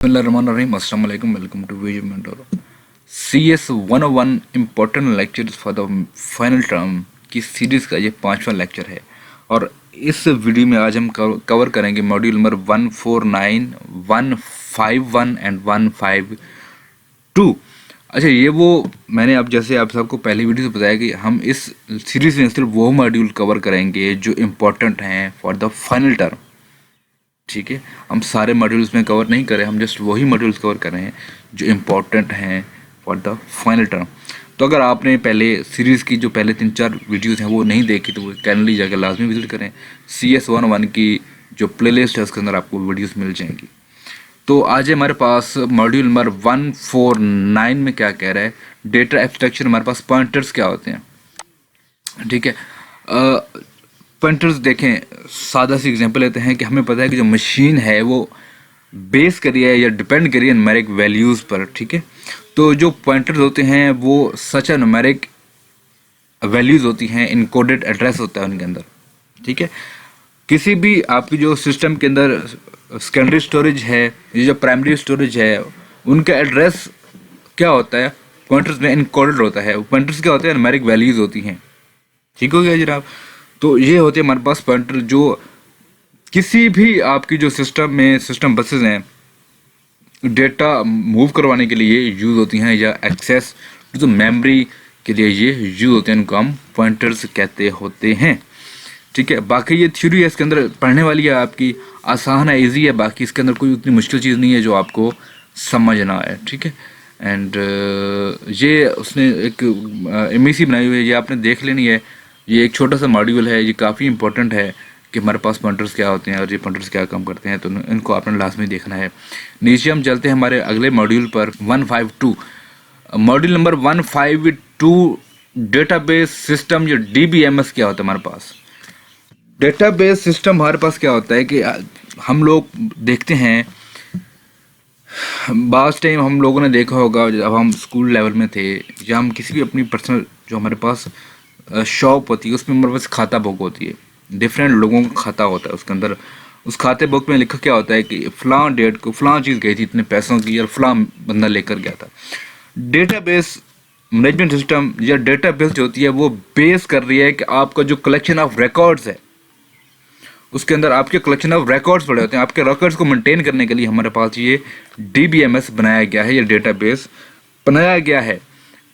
Bismillahirrahmanirrahim. Assalamu alaikum. Welcome to Visual Mentor. CS 101 Important Lectures for the Final Term की series का ये 5वां lecture है और इस वीडियो में आज हम कवर करेंगे मॉड्यूल नंबर 149, 151 एंड 152। अच्छा, ये वो मैंने अब जैसे आप सबको पहली वीडियो से बताया कि हम इस सीरीज में सिर्फ वो मॉड्यूल कवर करेंगे जो इम्पोर्टेंट हैं फॉर द फाइनल टर्म। ठीक है, हम सारे मॉड्यूल्स में कवर नहीं करें, हम जस्ट वही मॉड्यूल्स कवर कर रहे हैं जो इम्पोर्टेंट हैं फॉर द फाइनल टर्म। तो अगर आपने पहले सीरीज़ की जो पहले 3-4 वीडियोस हैं वो नहीं देखी तो वो कैनली जाकर लाजमी विजिट करें। CS 101 की जो प्लेलिस्ट है उसके अंदर आपको वीडियोस मिल जाएंगी। तो आज हमारे पास मॉड्यूल नंबर 149 में क्या कह रहा है, डेटा एब्स्ट्रैक्शन। हमारे पास पॉइंटर्स क्या होते हैं, ठीक है। पॉइंटर्स देखें, सादा सी एग्जांपल लेते हैं कि हमें पता है कि जो मशीन है वो बेस करी है या डिपेंड करी है न्यूमेरिक वैल्यूज़ पर, ठीक है। तो जो पॉइंटर्स होते हैं वो सच न्यूमेरिक वैल्यूज़ होती हैं, इनकोडेड एड्रेस होता है उनके अंदर, ठीक है। किसी भी आपकी जो सिस्टम के अंदर सेकेंडरी स्टोरेज है, ये जो प्राइमरी स्टोरेज है, उनका एड्रेस क्या होता है, पॉइंटर्स में इनकोडेड होता है। पॉइंटर्स क्या होते हैं, न्यूमेरिक वैल्यूज़ होती हैं, ठीक हो गया जनाब। तो ये होते हैं हमारे पास पॉइंटर जो किसी भी आपकी जो सिस्टम में सिस्टम बसेस हैं डेटा मूव करवाने के लिए यूज़ होती हैं या एक्सेस जो मेमोरी के लिए ये यूज़ होते हैं, इनको हम पॉइंटर्स कहते होते हैं, ठीक है। बाकी ये थ्योरी है, इसके अंदर पढ़ने वाली है, आपकी आसान है, इजी है, बाकी इसके अंदर कोई उतनी मुश्किल चीज़ नहीं है जो आपको समझना है, ठीक है। एंड ये उसने एक MAC बनाई हुई है, ये आपने देख लेनी है। ये एक छोटा सा मॉड्यूल है, ये काफ़ी इंपॉर्टेंट है कि हमारे पास पॉइंटर्स क्या होते हैं और ये पॉइंटर्स क्या काम करते हैं, तो इनको आपने लाजमी देखना है। नीचे हम चलते हैं हमारे अगले मॉड्यूल पर 152। मॉड्यूल नंबर 152 डेटाबेस सिस्टम या DBMS क्या होता है हमारे पास। डेटाबेस सिस्टम हमारे पास क्या होता है कि हम लोग देखते हैं, बास टाइम हम लोगों ने देखा होगा जब हम स्कूल लेवल में थे या हम किसी भी अपनी पर्सनल जो हमारे पास शॉप होती है उसमें हमारे पास खाता बुक होती है, डिफरेंट लोगों का खाता होता है। उसके अंदर उस खाते बुक में लिखा क्या होता है कि फ़लाँ डेट को फ़लाँ चीज़ गई थी इतने पैसों की और फ़लाँ बंदा लेकर गया था। डेटाबेस मैनेजमेंट सिस्टम या डेटाबेस जो होती है वो बेस कर रही है कि आपका जो कलेक्शन ऑफ रिकॉर्ड्स है उसके अंदर आपके कलेक्शन ऑफ रिकॉर्ड्स पड़े होते हैं। आपके रिकॉर्ड्स को मेंटेन करने के लिए हमारे पास ये DBMS बनाया गया है, ये डेटाबेस बनाया गया है।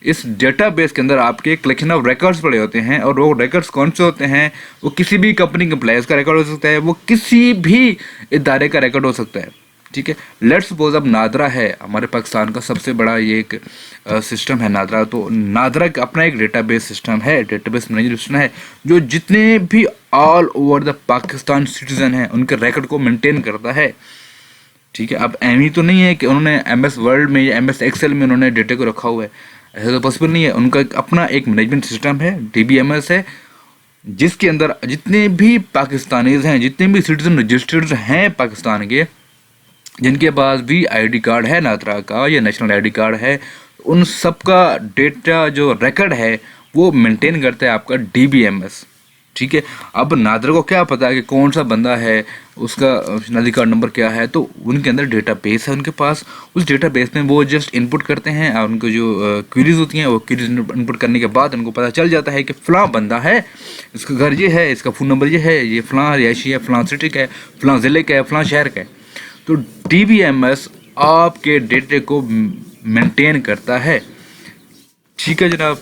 इस डेटाबेस के अंदर आपके कलेक्शन ऑफ रिकॉर्ड्स पड़े होते हैं और वो रिकॉर्ड्स कौन से होते हैं, वो किसी भी कंपनी के एम्प्लॉयज़ का रिकॉर्ड हो सकता है, वो किसी भी इदारे का रिकॉर्ड हो सकता है, ठीक है। लेट्स सपोज अब नादरा है, हमारे पाकिस्तान का सबसे बड़ा ये एक सिस्टम है नादरा। तो नादरा का अपना एक डेटाबेस सिस्टम है, डेटाबेस मैनेजमेंट सिस्टम है जो जितने भी all over the Pakistan citizen हैं उनके रिकॉर्ड को मेंटेन करता है, ठीक है। अब एम ही तो नहीं है कि उन्होंने MS वर्ड में या MS एक्सेल में उन्होंने डेटा को रखा हुआ है, ऐसा तो पॉसिबल नहीं है। उनका अपना एक मैनेजमेंट सिस्टम है, DBMS है, जिसके अंदर जितने भी पाकिस्तानीज हैं, जितने भी सिटीजन रजिस्टर्ड हैं पाकिस्तान के, जिनके पास भी ID कार्ड है नादरा का या नेशनल ID कार्ड है, उन सब का डेटा जो रिकॉर्ड है वो मेंटेन करता है आपका DBMS, ठीक है। अब नादरा को क्या पता है कि कौन सा बंदा है, उसका नादी कार्ड नंबर क्या है, तो उनके अंदर डेटाबेस है उनके पास। उस डेटाबेस में वो जस्ट इनपुट करते हैं और उनको जो क्वेरीज होती हैं वो क्वेरीज इनपुट करने के बाद उनको पता चल जाता है कि फ़लाँ बंदा है, इसका घर ये है, इसका फ़ोन नंबर ये है, ये फ़लाँ रिहायशी है, फ़लाँ सिटी का है, फ़लाँ ज़िले का है, फ़लाँ शहर का है। तो DBMS आपके डेटे को मेंटेन करता है, ठीक है जनाब।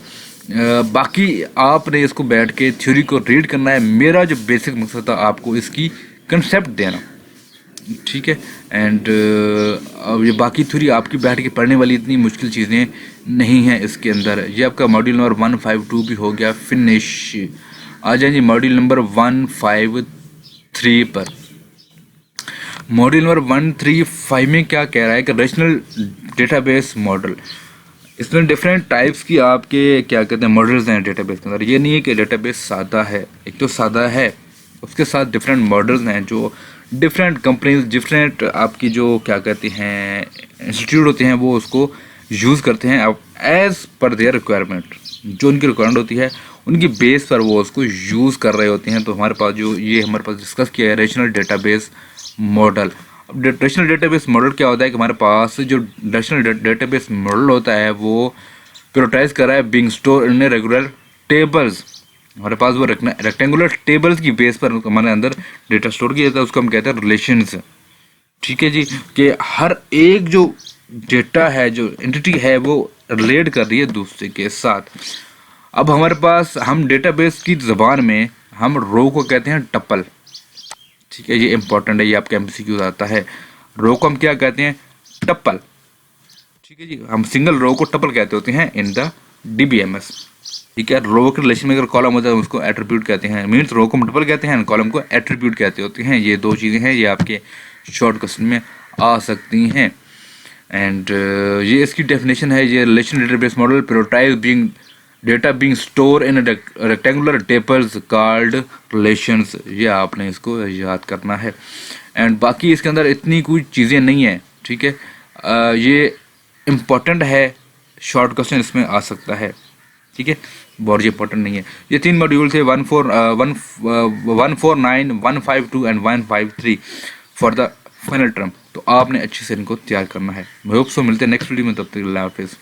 बाकी आपने इसको बैठ के थ्योरी को रीड करना है। मेरा जो बेसिक मकसद था आपको इसकी कंसेप्ट देना, ठीक है। एंड अब ये बाकी थ्योरी आपकी बैठ के पढ़ने वाली इतनी मुश्किल चीज़ें नहीं हैं इसके अंदर। ये आपका मॉड्यूल नंबर 152 भी हो गया फिनिश। आ जाएंगे मॉड्यूल नंबर 153 पर। मॉड्यूल नंबर 135 में क्या कह रहा है कि रैशनल डेटाबेस मॉडल। इसमें डिफरेंट टाइप्स की आपके क्या कहते हैं मॉडल्स हैं डेटाबेस के अंदर। ये नहीं है कि डेटाबेस सादा है, एक तो सादा है, उसके साथ डिफरेंट मॉडल्स हैं जो डिफरेंट कंपनीज, डिफरेंट आपकी जो क्या कहते हैं इंस्टीट्यूट होते हैं वो उसको यूज़ करते हैं एज़ पर देयर रिक्वायरमेंट। जो उनकी रिक्वायरमेंट होती है उनकी बेस पर वो उसको यूज़ कर रहे होते हैं। तो हमारे पास जो ये हमारे पास डिस्कस किया है rational database model. Relational database model क्या होता है कि हमारे पास जो रिलेशनल डेटाबेस मॉडल होता है वो प्रोटाइज कर रहा है being store in regular tables. हमारे पास वो रेक्टेंगुलर टेबल्स की बेस पर हमारे अंदर डेटा स्टोर किया जाता है, उसको हम कहते हैं रिलेशंस। ठीक है जी, कि हर एक जो डेटा है, जो एंटिटी है, वो रिलेट कर रही है दूसरे के साथ। अब हमारे पास हम डेटाबेस की ज़बान में हम रो को कहते हैं टपल। ठीक है, ये इंपॉर्टेंट है, ये आपका एमसीक्यू आता है। रो को हम क्या कहते हैं? टप्पल। ठीक है जी, हम सिंगल रो को टपल कहते होते हैं इन द डीबीएमएस। ठीक है, रो के रिलेशन में अगर कॉलम होता है उसको एट्रीब्यूट कहते हैं, मीन्स रो को टपल कहते हैं, कॉलम को एट्रीब्यूट कहते होते हैं। ये दो चीज़ें हैं, ये आपके शॉर्ट क्वेश्चन में आ सकती हैं। एंड ये इसकी डेफिनेशन है, ये relation database model prioritise being data being store in rectangular tables called relations. ये आपने इसको याद करना है। एंड बाकी इसके अंदर इतनी कोई चीज़ें नहीं है। ठीक है, ये इम्पोर्टेंट है, शॉर्ट क्वेश्चन इसमें आ सकता है। ठीक है, बहुत इंपॉर्टेंट नहीं है। ये 3 मॉड्यूल थे, 149, 152 and 153 for the final term. तो आपने अच्छे से इनको तैयार करना है। मैं होप सो मिलते हैं नेक्स्ट वीडियो में, तब तक अल्लाह हाफिज़।